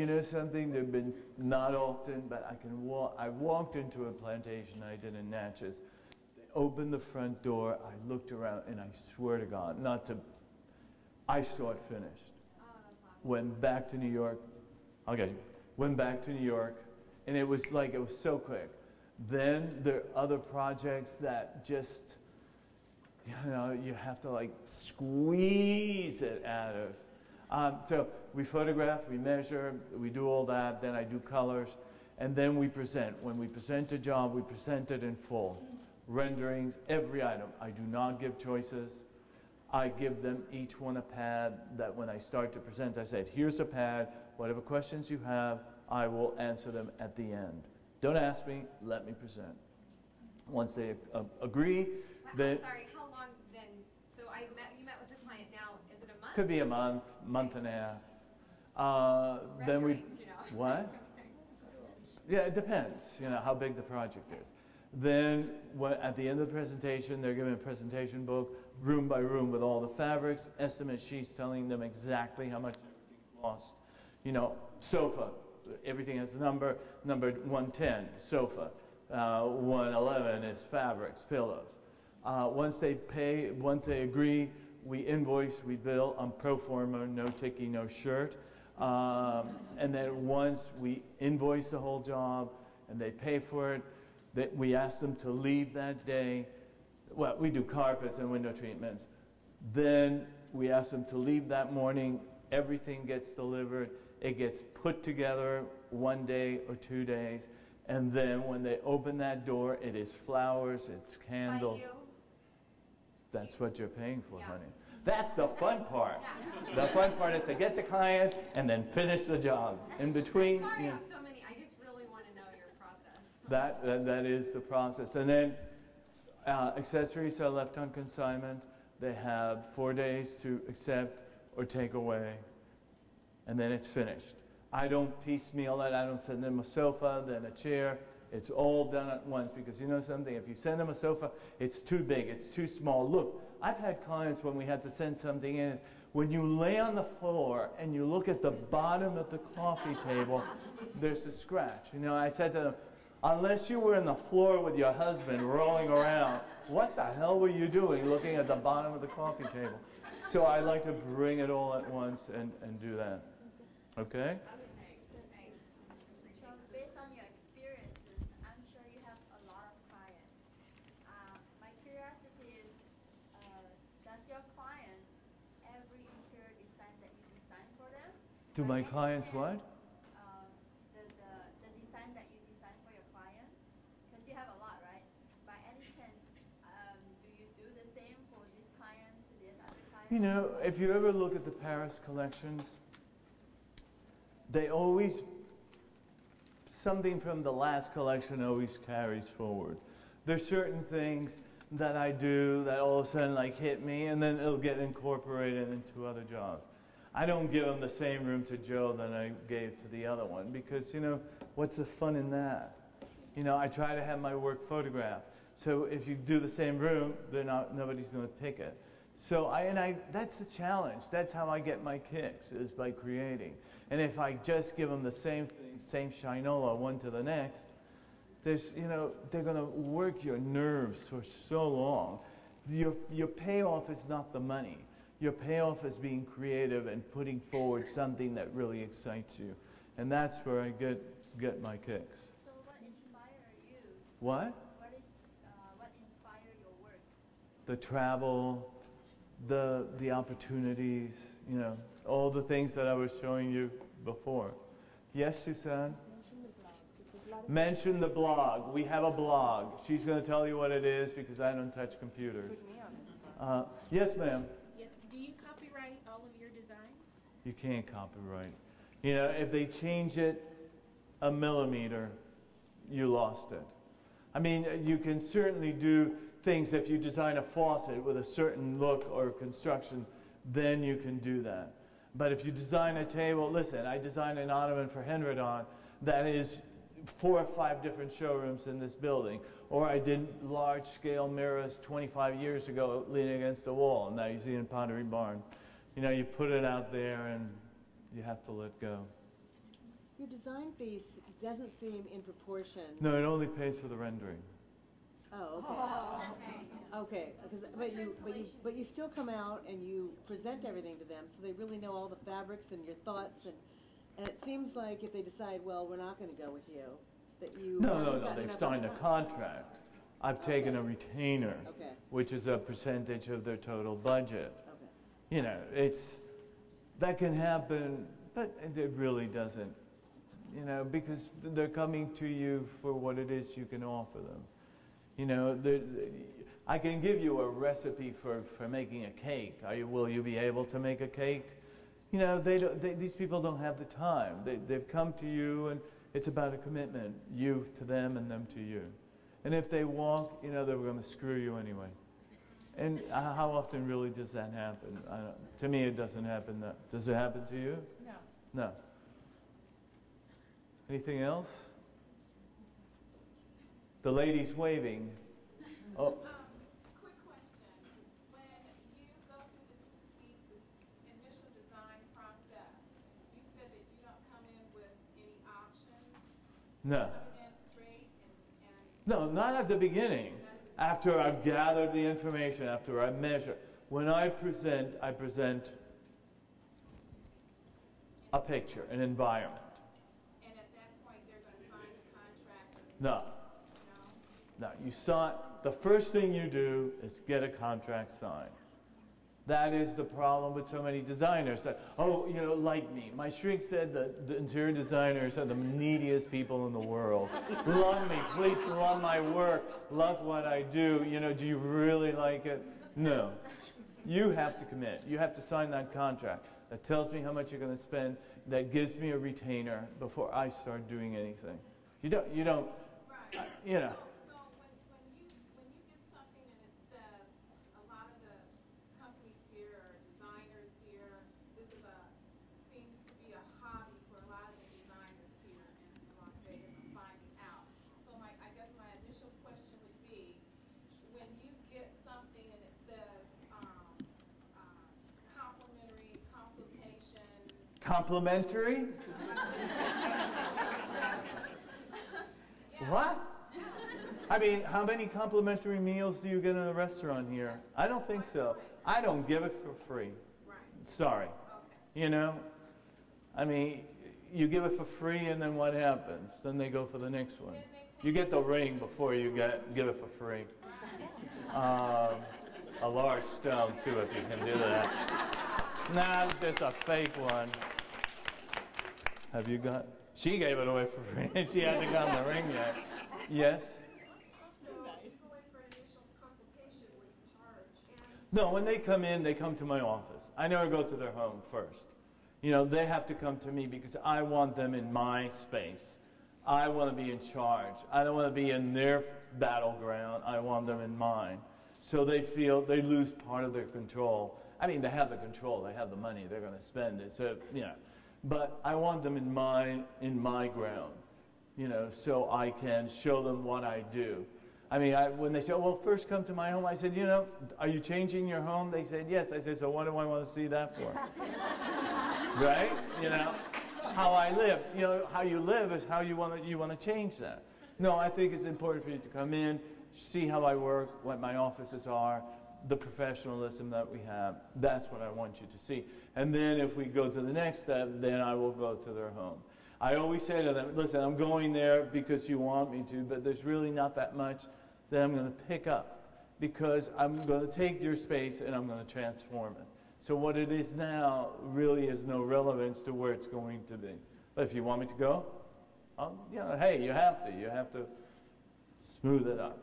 you know something? There've been not often, but I walked into a plantation I did in Natchez. They opened the front door. I looked around, and I swear to God, I saw it finished. Went back to New York. Okay, went back to New York, and it was so quick. Then there are other projects that just, you know, you have to like squeeze it out of. So we photograph, we measure, we do all that, then I do colors, and then we present. When we present a job, we present it in full. Renderings, every item. I do not give choices. I give them each one a pad that when I start to present, I said, here's a pad, whatever questions you have, I will answer them at the end. Don't ask me, let me present. Once they agree, then... Sorry, how long then? So you met with the client now, is it a month? Could be a month, month and a half. Then we... You know. What? Yeah, it depends, you know, how big the project is. Then at the end of the presentation, they're given a presentation book, room by room with all the fabrics, estimate sheets telling them exactly how much everything cost. You know, sofa, everything has a number 110, sofa. 111 is fabrics, pillows. Once they pay, once they agree, we invoice, we bill on pro forma, no ticky, no shirt. And then once we invoice the whole job and they pay for it, that we ask them to leave that day. Well, we do carpets and window treatments. Then we ask them to leave that morning. Everything gets delivered. It gets put together 1 day or 2 days. And then when they open that door, it is flowers, it's candles. By you? That's what you're paying for, honey. That's the fun part. The fun part is to get the client and then finish the job. In between, Sorry, you I know, have so many. I just really want to know your process. that is the process. And then accessories are left on consignment. They have 4 days to accept or take away. And then it's finished. I don't piecemeal it. I don't send them a sofa, then a chair. It's all done at once because you know something, if you send them a sofa, it's too big, it's too small. Look, I've had clients when we had to send something in, when you lay on the floor and you look at the bottom of the coffee table, there's a scratch. You know, I said to them, unless you were on the floor with your husband rolling around, what the hell were you doing looking at the bottom of the coffee table? So I like to bring it all at once and do that. Okay? So based on your experiences, I'm sure you have a lot of clients. My curiosity is, does your clients every interior design that you design for them? Do my clients what? The design that you design for your client? Because you have a lot, right? By any chance, do you do the same for this client to this other client? You know, if you ever look at the Paris collections, they always, something from the last collection always carries forward. There's certain things that I do that all of a sudden like hit me and then it'll get incorporated into other jobs. I don't give them the same room to Joe that I gave to the other one because, you know, what's the fun in that? You know, I try to have my work photographed. So if you do the same room, nobody's going to pick it. So that's the challenge. That's how I get my kicks, is by creating. And if I just give them the same thing, same shinola, one to the next, there's, you know, they're going to work your nerves for so long. Your payoff is not the money. Your payoff is being creative and putting forward something that really excites you. And that's where I get my kicks. So what inspired you? What? What inspired your work? The travel, the opportunities, you know, all the things that I was showing you before. Yes, Suzanne? Mention the blog. We have a blog. She's going to tell you what it is because I don't touch computers. Yes, ma'am. Yes. Do you copyright all of your designs? You can't copyright. You know, if they change it a millimeter, you lost it. I mean, you can certainly do things. If you design a faucet with a certain look or construction, then you can do that. But if you design a table, listen, I designed an ottoman for Henriton that is 4 or 5 different showrooms in this building. Or I did large-scale mirrors 25 years ago leaning against the wall. Now you see it in Pottery Barn. You know, you put it out there and you have to let go. Your design fee doesn't seem in proportion. No, it only pays for the rendering. Oh, okay. Okay. Okay, because, but you still come out and you present everything to them, so they really know all the fabrics and your thoughts, and it seems like if they decide, well, we're not going to go with you, that you. No, they've signed a contract. I've taken a retainer, Okay. which is a percentage of their total budget. Okay. You know, that can happen, but it really doesn't, you know, because they're coming to you for what it is you can offer them. You know, I can give you a recipe for making a cake. Will you be able to make a cake? You know, these people don't have the time. They've come to you, and it's about a commitment, you to them and them to you. And if they walk, you know, they're going to screw you anyway. And how often really does that happen? To me, it doesn't happen. Does it happen to you? No. No. Anything else? The lady's waving. Oh. Quick question. When you go through the initial design process, you said that you don't come in with any options? No. Coming in straight and No, not at the beginning. After I've gathered the information, after I measure. When I present a picture, an environment. And at that point, they're going to sign the contract? No. No, you sign, the first thing you do is get a contract signed. That is the problem with so many designers. That, oh, you know, like me. My shrink said that the interior designers are the neediest people in the world. Love me, please love my work, love what I do. You know, do you really like it? No. You have to commit. You have to sign that contract that tells me how much you're going to spend, that gives me a retainer before I start doing anything. You don't, you know. So when you get something and it says, a lot of the companies here or designers here, this seems to be a hobby for a lot of the designers here in Las Vegas, I'm finding out. So I guess my initial question would be, when you get something and it says complimentary consultation. Complimentary? What? I mean, how many complimentary meals do you get in a restaurant here? I don't think so. I don't give it for free. Right. Sorry. Okay. You know? I mean, you give it for free and then what happens? Then they go for the next one. You get the ring before you give it for free. A large stone too, if you can do that. Nah, just a fake one. Have you got? She gave it away for free. She hasn't gotten the ring yet. Yes? So you go in for an initial consultation when you charge. No, when they come in, they come to my office. I never go to their home first. You know, they have to come to me because I want them in my space. I want to be in charge. I don't want to be in their battleground. I want them in mine. So they feel they lose part of their control. I mean, they have the control. They have the money. They're going to spend it. So, you know. But I want them in my ground, you know, so I can show them what I do. I mean, when they said, well, first come to my home, I said, you know, are you changing your home? They said, yes. I said, so what do I want to see that for? Right? You know, how I live. You know, how you live is how you want to change that. No, I think it's important for you to come in, see how I work, what my offices are, the professionalism that we have. That's what I want you to see. And then if we go to the next step, then I will go to their home. I always say to them, listen, I'm going there because you want me to, but there's really not that much that I'm going to pick up because I'm going to take your space and I'm going to transform it. So what it is now really has no relevance to where it's going to be. But if you want me to go, you know, hey, you have to smooth it up.